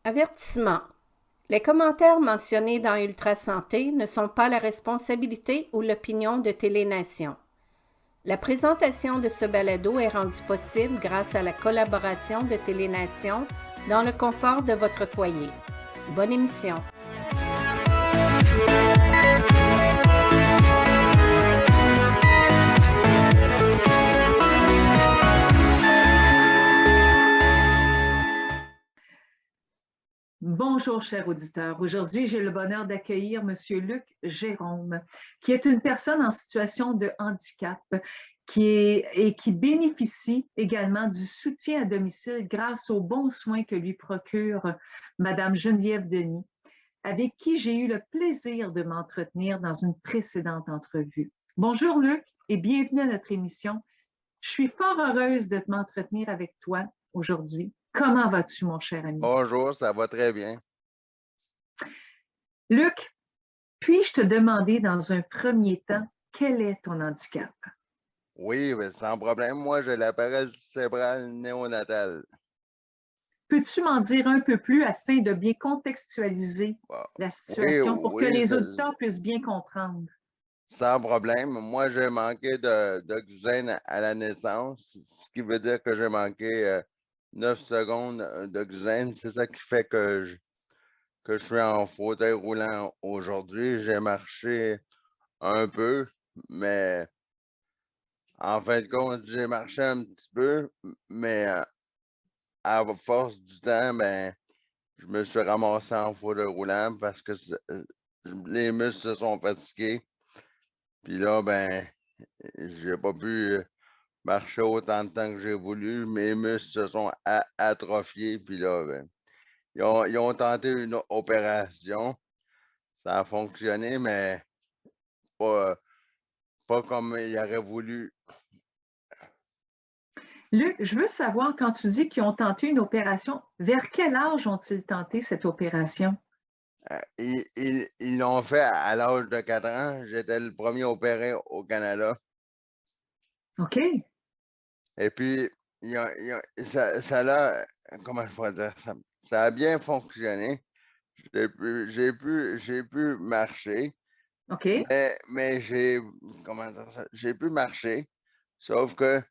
Avertissement. Les commentaires mentionnés dans Ultra Santé ne sont pas la responsabilité ou l'opinion de Télénation. La présentation de ce balado est rendue possible grâce à la collaboration de Télénation dans le confort de votre foyer. Bonne émission. Bonjour, chers auditeurs. Aujourd'hui, j'ai le bonheur d'accueillir M. Luc Jérôme, qui est une personne en situation de handicap qui bénéficie également du soutien à domicile grâce aux bons soins que lui procure Mme Geneviève Denis, avec qui j'ai eu le plaisir de m'entretenir dans une précédente entrevue. Bonjour, Luc, et bienvenue à notre émission. Je suis fort heureuse de m'entretenir avec toi aujourd'hui. Comment vas-tu, mon cher ami? Bonjour, ça va très bien. Luc, puis-je te demander dans un premier temps, quel est ton handicap? Oui, mais sans problème. Moi, j'ai la paralysie cérébrale néonatale. Peux-tu m'en dire un peu plus afin de bien contextualiser Bon. la situation pour que Oui, les auditeurs puissent bien comprendre? sans problème. Moi, j'ai manqué d'oxygène à la naissance, ce qui veut dire que j'ai manqué 9 secondes d'oxygène. C'est ça qui fait que je suis en fauteuil roulant aujourd'hui. J'ai marché un peu, mais en fin de compte, j'ai marché un petit peu, mais à force du temps, ben, je me suis ramassé en fauteuil roulant parce que les muscles se sont fatigués. Puis là, ben, j'ai pas pu marcher autant de temps que j'ai voulu. Mes muscles se sont atrophiés. Puis là, ben, ils ont tenté une opération. Ça a fonctionné, mais pas, pas comme ils auraient voulu. Luc, je veux savoir, quand tu dis qu'ils ont tenté une opération, vers quel âge ont-ils tenté cette opération? Ils l'ont fait à l'âge de 4 ans. J'étais le premier opéré au Canada. OK. Et puis, comment je pourrais dire ça? Ça a bien fonctionné. J'ai pu marcher, OK. mais comment dire ça? J'ai pu marcher, sauf que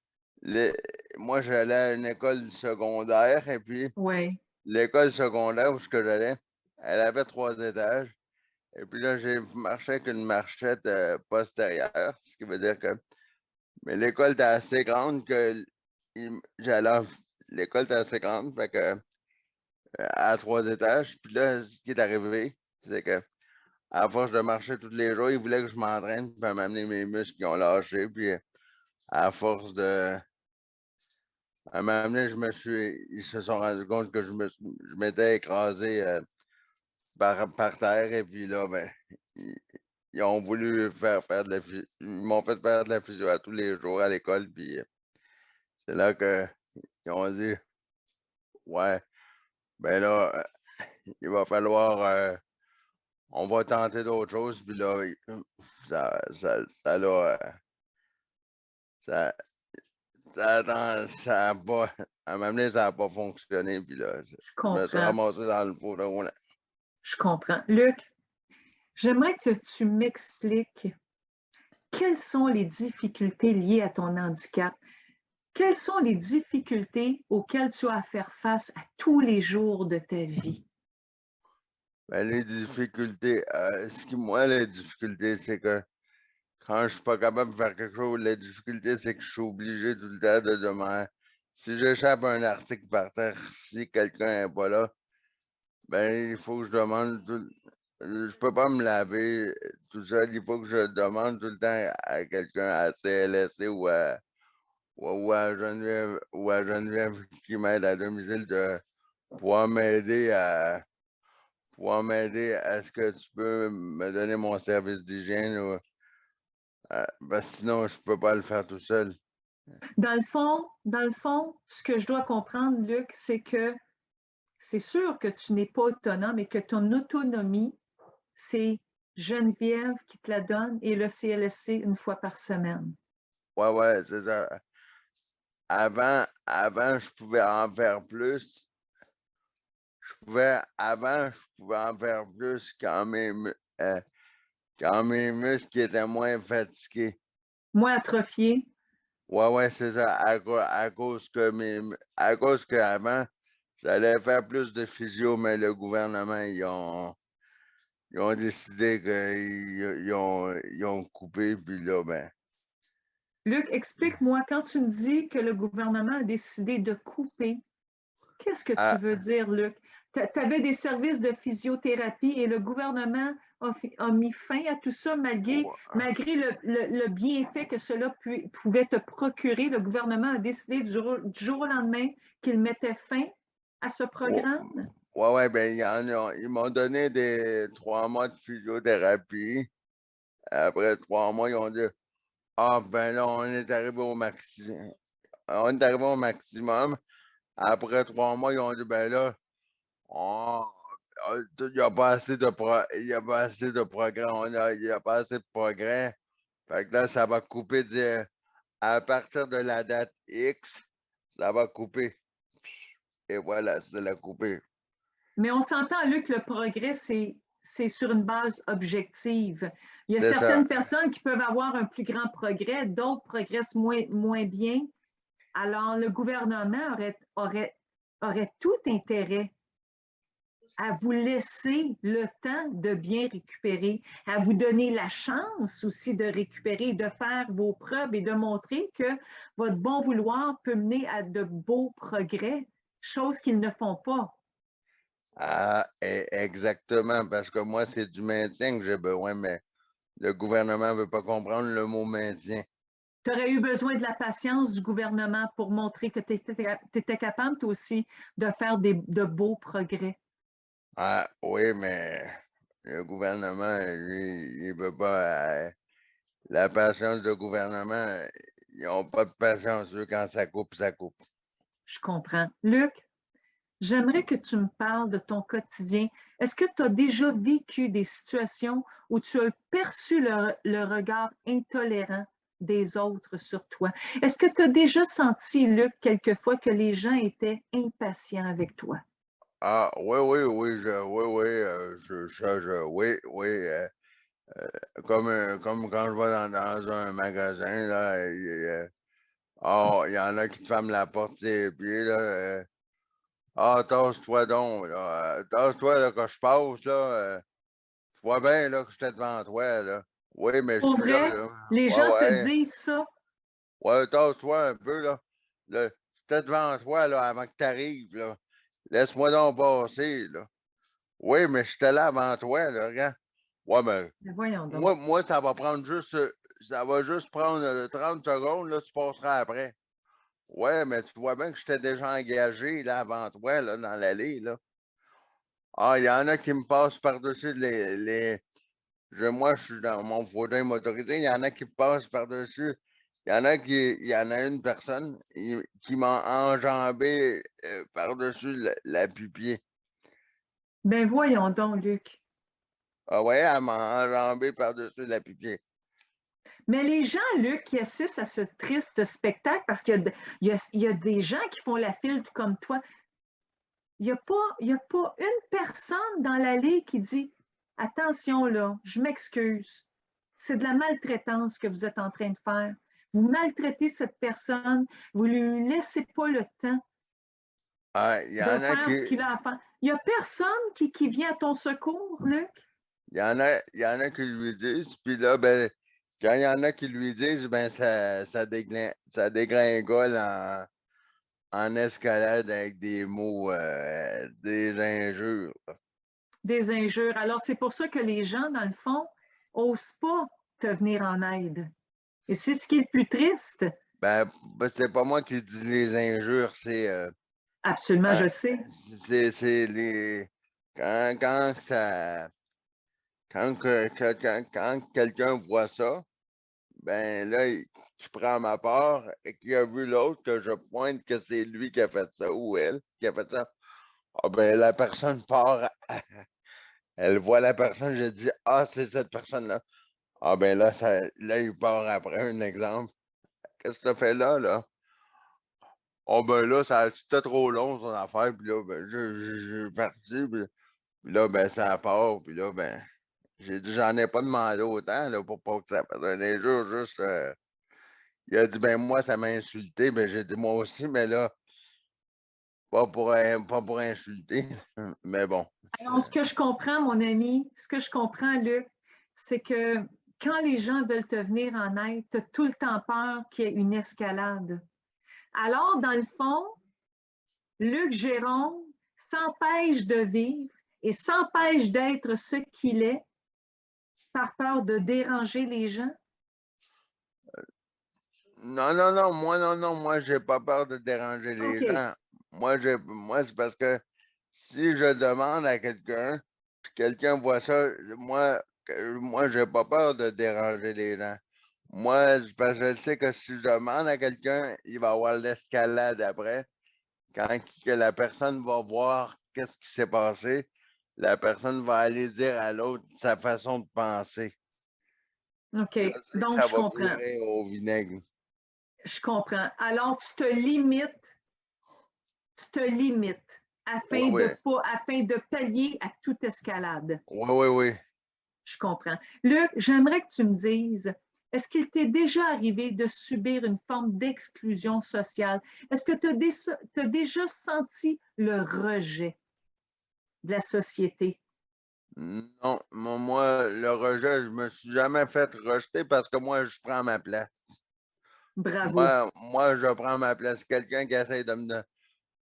les, moi, j'allais à une école secondaire, et puis Oui. l'école secondaire où j'allais, elle avait 3 étages. Et puis là, j'ai marché avec une marchette postérieure, ce qui veut dire que mais l'école était assez grande que j'allais l'école était assez grande, fait que à 3 étages. Puis là, ce qui est arrivé, c'est que à force de marcher tous les jours, ils voulaient que je m'entraîne, puis m'amener mes muscles qui ont lâché. Puis à force de. À un moment donné, ils se sont rendus compte que je m'étais écrasé par terre. Et puis là, ben, ils, ils ont voulu faire de la physio. Ils m'ont fait faire de la physio à tous les jours à l'école. Puis c'est là qu'ils ont dit, ouais, ben là, il va falloir, on va tenter d'autres choses. Puis là, ça l'a, ça, ça a pas, à un moment donné, ça n'a pas fonctionné. Puis là, Je je me suis comprends. ramassé dans le pot de roulant. Je comprends. Luc, j'aimerais que tu m'expliques quelles sont les difficultés liées à ton handicap. Quelles sont les difficultés auxquelles tu as à faire face à tous les jours de ta vie? Ben, les difficultés, moi, les difficultés, c'est que quand je suis pas capable de faire quelque chose, les difficultés, c'est que je suis obligé tout le temps de demander. Si j'échappe un article par terre, si quelqu'un n'est pas là, ben, il faut que je demande je peux pas me laver tout seul. Il faut que je demande tout le temps à quelqu'un à CLSC ou à Geneviève qui m'aide à domicile de pouvoir m'aider à est-ce que tu peux me donner mon service d'hygiène ou parce que sinon je peux pas le faire tout seul. Dans le fond, ce que je dois comprendre, Luc, c'est que c'est sûr que tu n'es pas autonome et que ton autonomie, c'est Geneviève qui te la donne et le CLSC une fois par semaine. Ouais, c'est ça. Avant, je pouvais en faire plus. avant, je pouvais en faire plus quand mes muscles qui étaient moins fatigués. Moins atrophié. Ouais, c'est ça. À cause qu'avant, j'allais faire plus de physio, mais le gouvernement, ils ont décidé ils ont coupé, puis là, ben. Luc, explique-moi, quand tu me dis que le gouvernement a décidé de couper, qu'est-ce que tu Ah, veux dire, Luc? Tu avais des services de physiothérapie et le gouvernement a mis fin à tout ça malgré le bienfait que cela pouvait te procurer. Le gouvernement a décidé du jour au lendemain qu'il mettait fin à ce ouais, programme. ouais, ben, ils m'ont donné 3 mois de physiothérapie. Après 3 mois, ils ont dit, ah, ben là, on est arrivé au maximum. Après 3 mois, ils ont dit, ben là, on- il n'y a pas assez de il y a pas assez de progrès. Il n'y a pas assez de progrès. Fait que là, ça va couper à partir de la date X, ça va couper. Et voilà, ça l'a coupé. Mais on s'entend, Luc, le progrès, c'est sur une base objective. Il y a C'est ça. certaines personnes qui peuvent avoir un plus grand progrès, d'autres progressent moins bien. Alors, le gouvernement aurait tout intérêt à vous laisser le temps de bien récupérer, à vous donner la chance aussi de récupérer, de faire vos preuves et de montrer que votre bon vouloir peut mener à de beaux progrès, chose qu'ils ne font pas. Ah, exactement, parce que moi, c'est du maintien que j'ai besoin, mais le gouvernement ne veut pas comprendre le mot maintien. Tu aurais eu besoin de la patience du gouvernement pour montrer que tu étais capable, toi aussi, de faire de beaux progrès. Ah, oui, mais le gouvernement, lui, il veut pas. La patience du gouvernement, ils n'ont pas de patience, eux, quand ça coupe, ça coupe. Je comprends. Luc, j'aimerais que tu me parles de ton quotidien. Est-ce que tu as déjà vécu des situations où tu as perçu le regard intolérant des autres sur toi? Est-ce que tu as déjà senti, Luc, quelquefois que les gens étaient impatients avec toi? Ah, oui, comme quand je vais dans un magasin, là, il y en a qui te ferment la porte ses pieds, là. Tasse-toi donc, là. Tasse-toi, là, que je passe, là. Tu vois bien, là, que j'étais devant toi, là. Oui, mais je Pour suis là, vrai, là. les Ouais, gens te ouais. disent ça. Ouais, tasse-toi un peu, là. Là, j'étais devant toi, là, avant que tu arrives, là. Laisse-moi donc passer, là. Oui, mais j'étais là avant toi, là, regarde. Ouais, mais Mais voyons donc. moi, ça va juste prendre 30 secondes, là, tu passeras après. Ouais, mais tu vois bien que j'étais déjà engagé, là, avant toi, là, dans l'allée, là. Ah, il y en a qui me passent par-dessus moi, je suis dans mon fauteuil motorisé, il y en a qui me passent par-dessus. Il y en a une personne qui m'a enjambé par-dessus la pupier. Ben voyons donc, Luc. Ah ouais, elle m'a enjambé par-dessus la pupier. Mais les gens, Luc, qui assistent à ce triste spectacle, parce qu'il y a des gens qui font la file tout comme toi, il y a pas une personne dans l'allée qui dit attention là, je m'excuse. C'est de la maltraitance que vous êtes en train de faire. Vous maltraitez cette personne, vous ne lui laissez pas le temps Ah, il y de en a faire qui, ce qu'il a à faire. Il n'y a personne qui vient à ton secours, Luc. il y en a qui lui disent, puis là, ben, quand il y en a qui lui disent, ben, ça dégringole en escalade avec des mots, des injures. Des injures. Alors, c'est pour ça que les gens, dans le fond, n'osent pas te venir en aide. Et c'est ce qui est le plus triste. Ben, c'est pas moi qui dis les injures, Absolument, quand, je sais. c'est quand, quand ça, quand quelqu'un voit ça, ben là, qui prend ma part et qui a vu l'autre, que je pointe que c'est lui qui a fait ça ou elle qui a fait ça. Ah ben la personne part, elle voit la personne, je dis ah c'est cette personne-là. Ah ben là il part après un exemple. Qu'est-ce que tu as fait là, là? oh ben là, c'était trop long son affaire, puis là, ben, j'ai parti, puis là, ben, ça part, puis là, ben, j'ai dit, j'en ai pas demandé autant, là, pour pas que ça fasse un injure, juste, il a dit, ben, moi, ça m'a insulté, ben, j'ai dit, moi aussi, mais là, pas pour insulter, mais bon. Alors, ce que je comprends, mon ami, ce que je comprends, Luc, c'est que quand les gens veulent te venir en aide, tu as tout le temps peur qu'il y ait une escalade. Alors, dans le fond, Luc Jérôme s'empêche de vivre et s'empêche d'être ce qu'il est par peur de déranger les gens. Non, non, non, moi, j'ai pas peur de déranger les OK. gens. Moi, c'est parce que si je demande à quelqu'un, puis quelqu'un voit ça, moi, j'ai pas peur de déranger les gens. Moi, c'est parce que je sais que si je demande à quelqu'un, il va avoir l'escalade après. Que la personne va voir qu'est-ce qui s'est passé, la personne va aller dire à l'autre sa façon de penser. OK. Je sais que Donc, ça je va comprends. virer au vinaigre. Je comprends. Alors, tu te limites Oui, afin de oui. pas, afin de pallier à toute escalade. Oui, oui, oui. Je comprends. Luc, j'aimerais que tu me dises, est-ce qu'il t'est déjà arrivé de subir une forme d'exclusion sociale? Est-ce que tu as déjà senti le rejet de la société? Non, moi, le rejet, je me suis jamais fait rejeter parce que moi, je prends ma place. Bravo. Moi, je prends ma place. Quelqu'un qui essaie de me...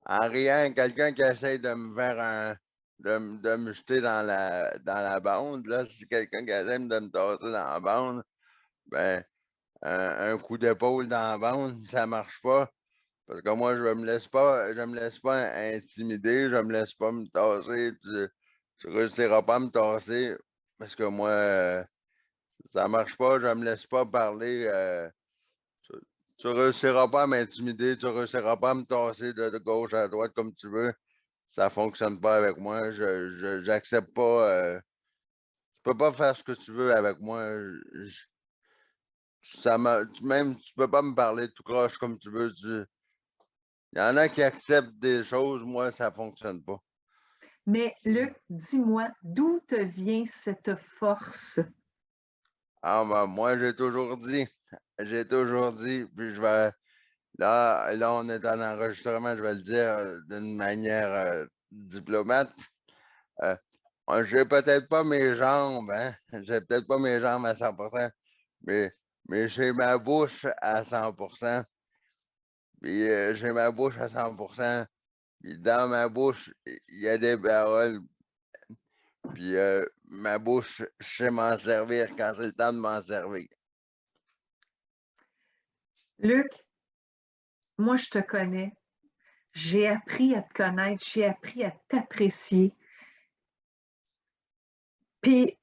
En rien, quelqu'un qui essaie de me faire de me jeter dans la bande, là, si quelqu'un qui essaie de me tasser dans la bande, ben, un coup d'épaule dans la bande, ça marche pas. Parce que moi, je me laisse pas intimider, je me laisse pas me tasser. Tu réussiras pas à me tasser parce que moi, ça marche pas, je me laisse pas parler. Tu, tu réussiras pas à m'intimider, tu réussiras pas à me tasser de gauche à droite comme tu veux. Ça fonctionne pas avec moi. J'accepte pas. Tu peux pas faire ce que tu veux avec moi. Même tu peux pas me parler tout croche comme tu veux. Il y en a qui acceptent des choses, moi, ça fonctionne pas. Mais Luc, dis-moi, d'où te vient cette force? Ah, ben, moi, j'ai toujours dit, puis là, on est en enregistrement, je vais le dire d'une manière diplomate. Euh, j'ai peut-être pas mes jambes, hein, j'ai peut-être pas mes jambes à 100%, mais, mais j'ai ma bouche à 100%, puis j'ai ma bouche à 100%, puis dans ma bouche, il y a des paroles. Puis ma bouche, je sais m'en servir quand c'est le temps de m'en servir. Luc, moi, je te connais. J'ai appris à te connaître, j'ai appris à t'apprécier. Puis,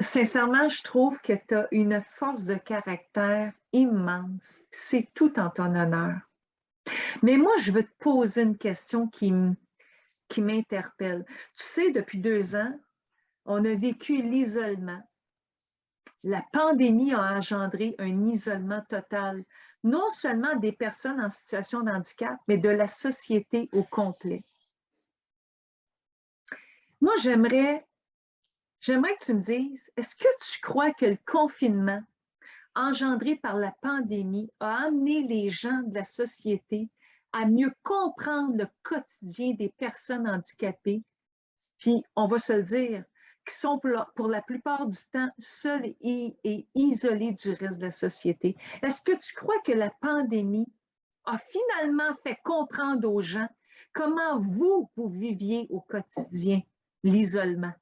sincèrement, je trouve que tu as une force de caractère immense. C'est tout en ton honneur. Mais moi, je veux te poser une question qui m'interpelle. Tu sais, depuis 2 ans, on a vécu l'isolement. La pandémie a engendré un isolement total, non seulement des personnes en situation de handicap, mais de la société au complet. Moi, j'aimerais que tu me dises, est-ce que tu crois que le confinement engendré par la pandémie a amené les gens de la société à mieux comprendre le quotidien des personnes handicapées, puis on va se le dire, qui sont pour la plupart du temps seuls et isolés du reste de la société. Est-ce que tu crois que la pandémie a finalement fait comprendre aux gens comment vous viviez au quotidien l'isolement?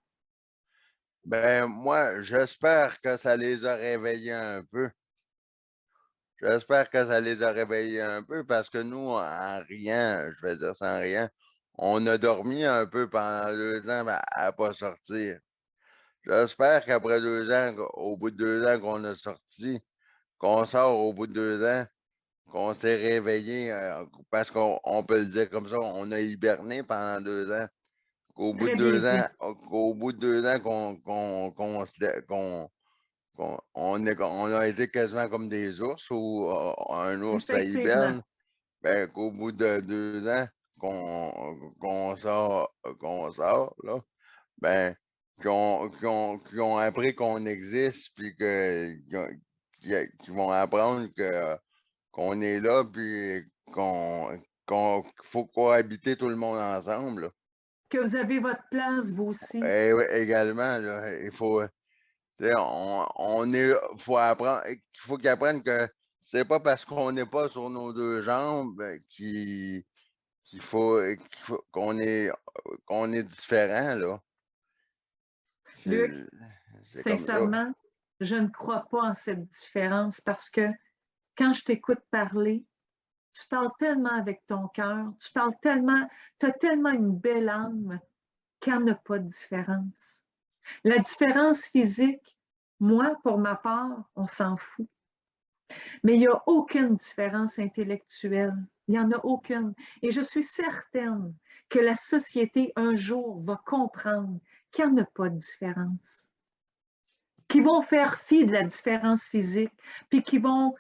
Ben moi, j'espère que ça les a réveillés un peu. J'espère que ça les a réveillés un peu parce que nous, en rien, je vais dire sans rien, on a dormi un peu pendant 2 ans à pas sortir. J'espère qu'après 2 ans, au bout de 2 ans qu'on a sorti, qu'on sort au bout de 2 ans, qu'on s'est réveillé, parce qu'on peut le dire comme ça, on a hiberné pendant 2 ans. Qu'au bout de Très bien 2 ans, dit. qu'au bout de 2 ans on a été quasiment comme des ours ou un ours ça Effectivement. hiberne, ben, qu'au bout de 2 ans qu'on sort, là, ben, qui ont appris qu'on existe, puis qui vont apprendre qu'on est là, puis qu'il faut cohabiter tout le monde ensemble, là. Que vous avez votre place, vous aussi. Et oui, également, là, il faut, tu sais, faut apprendre, il faut qu'ils apprennent que c'est pas parce qu'on n'est pas sur nos 2 jambes qu'on est différent, là. Luc, C'est comme ça. sincèrement, je ne crois pas en cette différence parce que quand je t'écoute parler, tu parles tellement avec ton cœur, tu as tellement une belle âme qu'il n'y en a pas de différence. La différence physique, moi, pour ma part, on s'en fout. Mais il n'y a aucune différence intellectuelle. Il n'y en a aucune. Et je suis certaine que la société, un jour, va comprendre qu'il n'y en a pas de différence. Qui vont faire fi de la différence physique, puis qui vont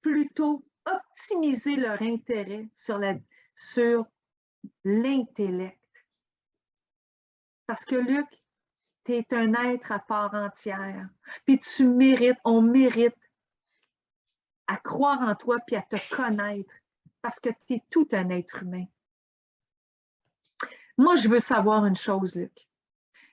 plutôt optimiser leur intérêt sur l'intellect. Parce que Luc, tu es un être à part entière. Puis tu mérites, on mérite à croire en toi puis à te connaître parce que tu es tout un être humain. Moi, je veux savoir une chose, Luc.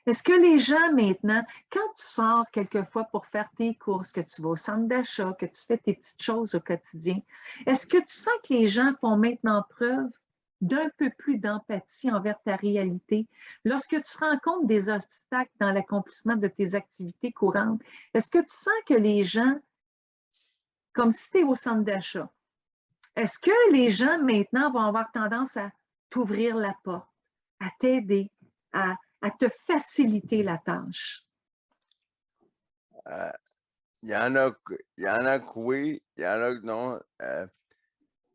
Est-ce que les gens maintenant, quand tu sors quelquefois pour faire tes courses, que tu vas au centre d'achat, que tu fais tes petites choses au quotidien, est-ce que tu sens que les gens font maintenant preuve d'un peu plus d'empathie envers ta réalité? Lorsque tu rencontres des obstacles dans l'accomplissement de tes activités courantes, est-ce que tu sens que les gens, comme si tu es au centre d'achat, est-ce que les gens maintenant vont avoir tendance à t'ouvrir la porte, à t'aider, à te faciliter la tâche? Il y en a que oui, il y en a que non.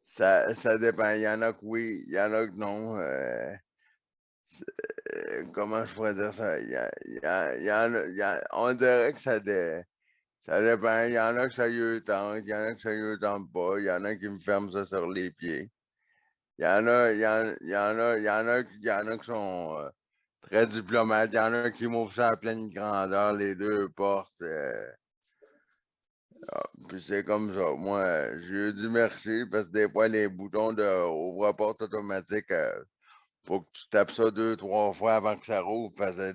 Ça dépend. Il y en a que oui, il y en a que non. Comment je pourrais dire ça? On dirait que ça dépend. Il y en a que ça y tente, il y en a que ça y tente pas, il y en a qui me ferment ça sur les pieds. Il y en a qui sont très diplomates, il y en a qui m'ouvrent ça à pleine grandeur, les 2 portes. Puis c'est comme ça. Moi, j'ai dit merci parce que des fois, les boutons de ouvre-porte automatique, faut que tu tapes ça 2, 3 fois avant que ça rouvre parce que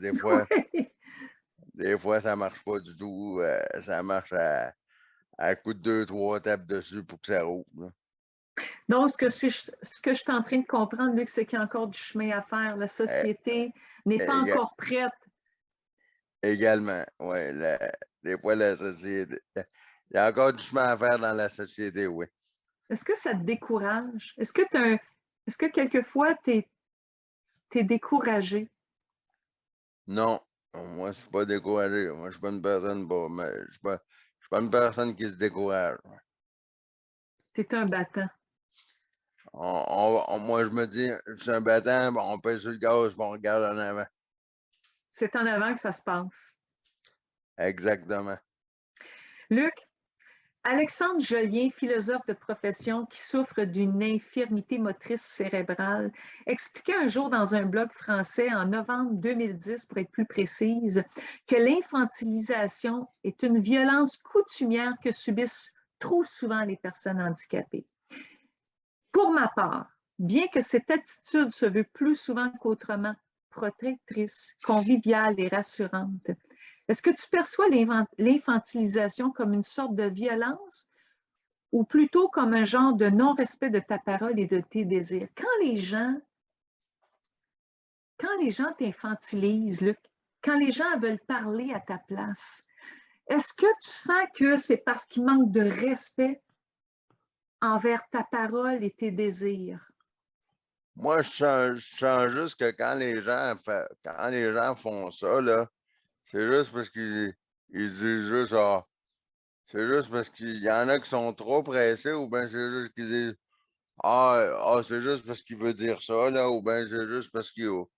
des fois, ça marche pas du tout. Ça marche à coup de 2, 3 tapes dessus pour que ça rouvre, là. Donc, ce que je suis en train de comprendre, Luc, c'est qu'il y a encore du chemin à faire. La Euh, société n'est pas éga- encore prête. Également, oui. Des fois, la société. Il y a encore du chemin à faire dans la société, oui. Est-ce que ça te décourage? Est-ce que quelquefois, tu es découragé? Non, moi, je suis pas découragé. Moi, je suis pas une personne mais je suis pas une personne qui se décourage. Tu es un battant. Moi, je me dis, je suis un battant, bon, on pèse sur le gaz, bon, on regarde en avant. C'est en avant que ça se passe. Exactement. Luc, Alexandre Jolien, philosophe de profession qui souffre d'une infirmité motrice cérébrale, expliquait un jour dans un blog français en novembre 2010, pour être plus précise, que l'infantilisation est une violence coutumière que subissent trop souvent les personnes handicapées. Pour ma part, bien que cette attitude se veut plus souvent qu'autrement protectrice, conviviale et rassurante, est-ce que tu perçois l'infantilisation comme une sorte de violence ou plutôt comme un genre de non-respect de ta parole et de tes désirs? Quand les gens t'infantilisent, Luc, quand les gens veulent parler à ta place, est-ce que tu sens que c'est parce qu'ils manquent de respect envers ta parole et tes désirs? Moi, je sens juste que quand les gens font ça, là, c'est juste parce qu'ils disent juste, ah, c'est juste parce qu'il y en a qui sont trop pressés, ou bien c'est juste qu'ils disent, c'est juste parce qu'il veut dire ça, là, ou bien c'est juste parce ou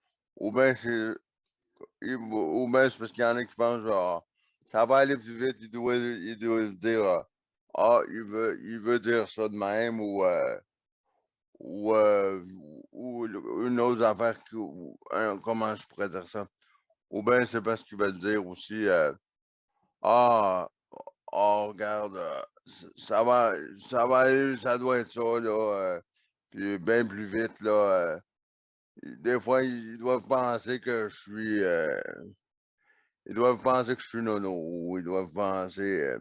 bien ou bien c'est parce qu'il y en a qui pensent, ça va aller plus vite, il doit dire, il veut dire ça de même, ou, une autre affaire, comment je pourrais dire ça? Ou bien c'est parce qu'ils veulent dire aussi, ah, oh, regarde, ça va aller, ça doit être ça, là, puis bien plus vite, là. Des fois, ils doivent penser que je suis, ils doivent penser que je suis nono, ou ils doivent penser,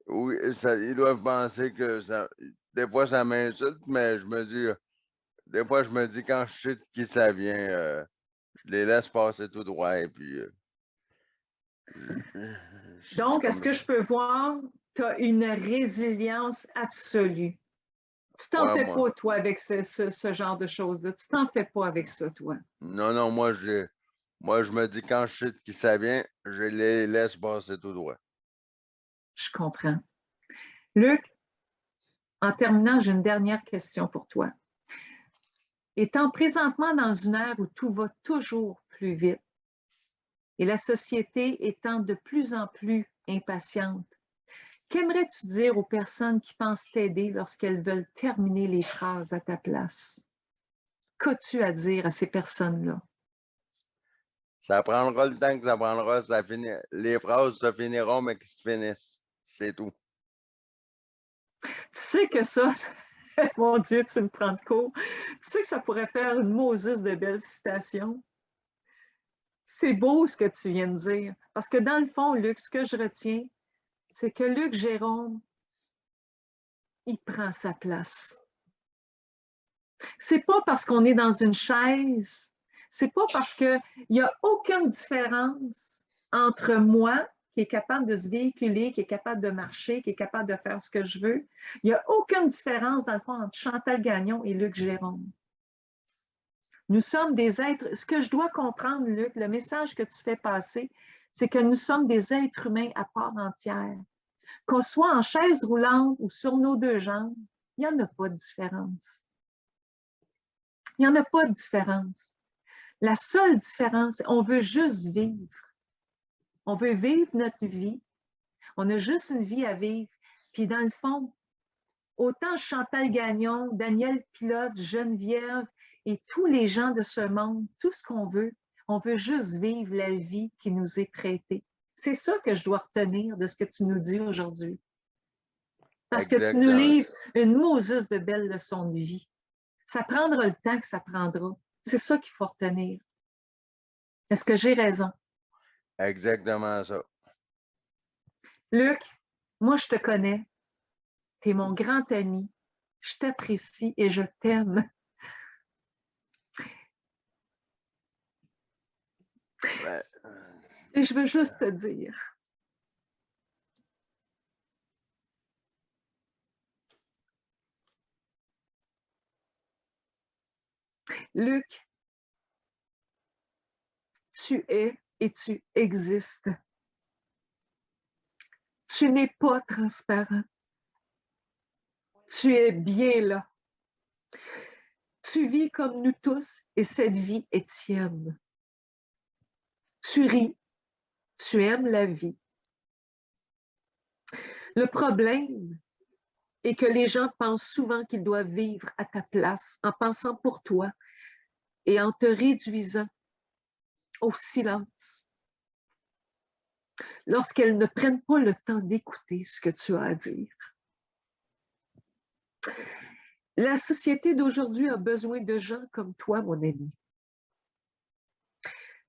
oui, ils doivent penser que ça, des fois, ça m'insulte, mais je me dis, des fois, je me dis, quand je sais de qui ça vient, je les laisse passer tout droit, et puis, c'est Donc, est-ce comme que ça. je peux voir, tu as une résilience absolue. Tu t'en Ouais, fais moi. pas, toi, avec ce genre de choses-là. Tu t'en fais pas avec ça, toi. Non, non, moi, je me dis, quand je sais de qui ça vient, je les laisse passer tout droit. Je comprends. Luc, en terminant, j'ai une dernière question pour toi. Étant présentement dans une ère où tout va toujours plus vite et la société étant de plus en plus impatiente, qu'aimerais-tu dire aux personnes qui pensent t'aider lorsqu'elles veulent terminer les phrases à ta place? Qu'as-tu à dire à ces personnes-là? Ça prendra le temps que ça prendra, les phrases se finiront, mais qu'ils se finissent. C'est tout. Tu sais que ça, mon Dieu, tu me prends de court. Tu sais que ça pourrait faire une Moses de belles citations. C'est beau ce que tu viens de dire. Parce que dans le fond, Luc, ce que je retiens, c'est que Luc Jérôme, il prend sa place. C'est pas parce qu'on est dans une chaise, c'est pas parce qu'il n'y a aucune différence entre moi, qui est capable de se véhiculer, qui est capable de marcher, qui est capable de faire ce que je veux. Il n'y a aucune différence, dans le fond, entre Chantal Gagnon et Luc Jérôme. Nous sommes des êtres. Ce que je dois comprendre, Luc, le message que tu fais passer, c'est que nous sommes des êtres humains à part entière. Qu'on soit en chaise roulante ou sur nos deux jambes, il n'y en a pas de différence. Il n'y en a pas de différence. La seule différence, on veut juste vivre. On veut vivre notre vie. On a juste une vie à vivre. Puis dans le fond, autant Chantal Gagnon, Daniel Pilote, Geneviève et tous les gens de ce monde, tout ce qu'on veut, on veut juste vivre la vie qui nous est prêtée. C'est ça que je dois retenir de ce que tu nous dis aujourd'hui. Parce que tu nous Exactement. livres une Moses de belles leçons de vie. Ça prendra le temps que ça prendra. C'est ça qu'il faut retenir. Est-ce que j'ai raison? Exactement ça. Luc, moi, je te connais. Tu es mon grand ami. Je t'apprécie et je t'aime. Ben, Et je veux juste te dire, Luc, tu es et tu existes. Tu n'es pas transparent. Tu es bien là. Tu vis comme nous tous et cette vie est tienne. Tu ris, tu aimes la vie. Le problème est que les gens pensent souvent qu'ils doivent vivre à ta place en pensant pour toi et en te réduisant au silence lorsqu'elles ne prennent pas le temps d'écouter ce que tu as à dire. La société d'aujourd'hui a besoin de gens comme toi, mon ami.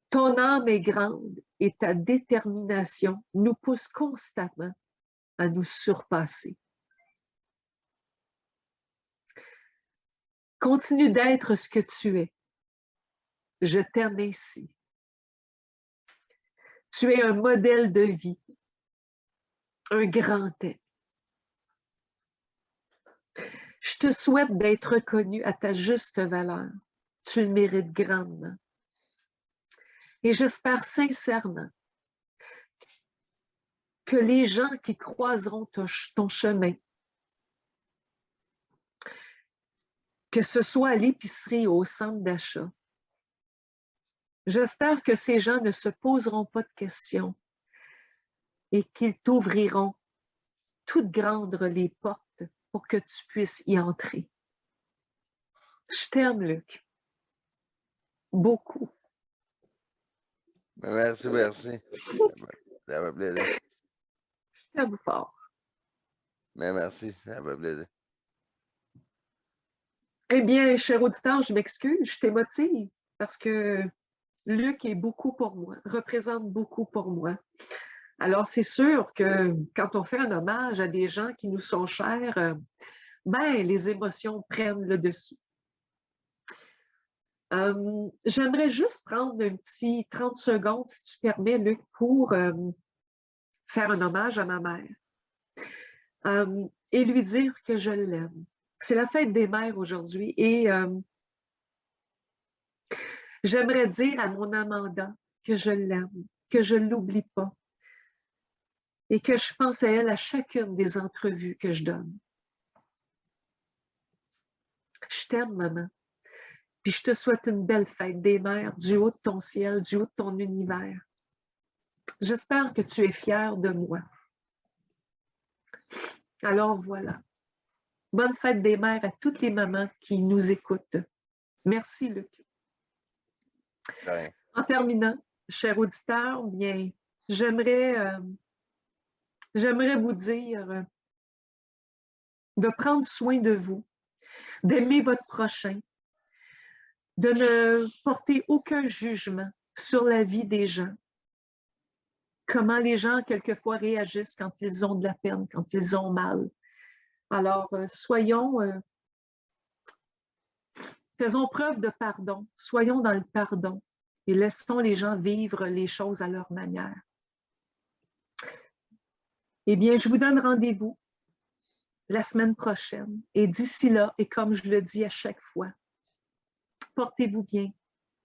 Ton âme est grande et ta détermination nous pousse constamment à nous surpasser. Continue d'être ce que tu es. Je t'aime ainsi. Tu es un modèle de vie, un grand être. Je te souhaite d'être reconnu à ta juste valeur. Tu le mérites grandement. Et j'espère sincèrement que les gens qui croiseront ton chemin, que ce soit à l'épicerie ou au centre d'achat, j'espère que ces gens ne se poseront pas de questions et qu'ils t'ouvriront toutes grandes les portes pour que tu puisses y entrer. Je t'aime, Luc. Beaucoup. Merci, merci. Ça va plaisir. Je t'aime fort. Mais merci, ça va plaisir. Eh bien, cher auditeur, je m'excuse, je t'émotive parce que Luc est beaucoup pour moi, représente beaucoup pour moi. Alors, c'est sûr que quand on fait un hommage à des gens qui nous sont chers, les émotions prennent le dessus. J'aimerais juste prendre un petit 30 secondes, si tu permets, Luc, pour faire un hommage à ma mère et lui dire que je l'aime. C'est la fête des mères aujourd'hui et j'aimerais dire à mon Amanda que je l'aime, que je ne l'oublie pas et que je pense à elle à chacune des entrevues que je donne. Je t'aime, maman. Puis je te souhaite une belle fête des mères du haut de ton ciel, du haut de ton univers. J'espère que tu es fière de moi. Alors voilà. Bonne fête des mères à toutes les mamans qui nous écoutent. Merci, Luc. Ouais. En terminant, chers auditeurs, bien, j'aimerais vous dire de prendre soin de vous, d'aimer votre prochain, de ne porter aucun jugement sur la vie des gens, comment les gens quelquefois réagissent quand ils ont de la peine, quand ils ont mal. Alors, faisons preuve de pardon, soyons dans le pardon et laissons les gens vivre les choses à leur manière. Eh bien, je vous donne rendez-vous la semaine prochaine. Et d'ici là, et comme je le dis à chaque fois, portez-vous bien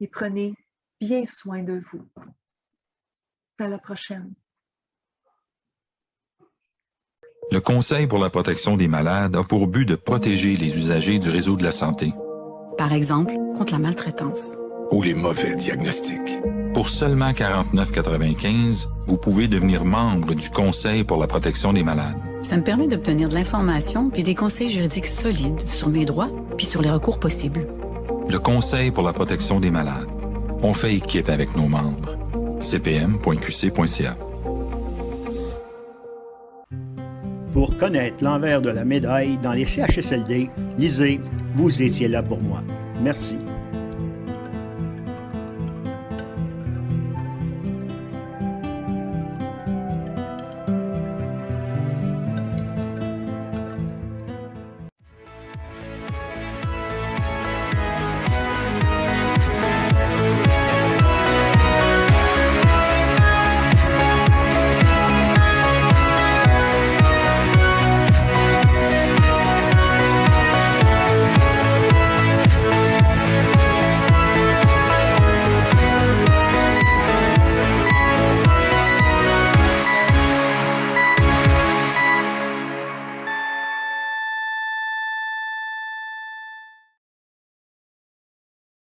et prenez bien soin de vous. À la prochaine. Le Conseil pour la protection des malades a pour but de protéger les usagers du réseau de la santé. Par exemple, contre la maltraitance. Ou les mauvais diagnostics. Pour seulement 49,95 $, vous pouvez devenir membre du Conseil pour la protection des malades. Ça me permet d'obtenir de l'information et des conseils juridiques solides sur mes droits puis sur les recours possibles. Le Conseil pour la protection des malades. On fait équipe avec nos membres. cpm.qc.ca. Pour connaître l'envers de la médaille dans les CHSLD, lisez « Vous étiez là pour moi ». Merci.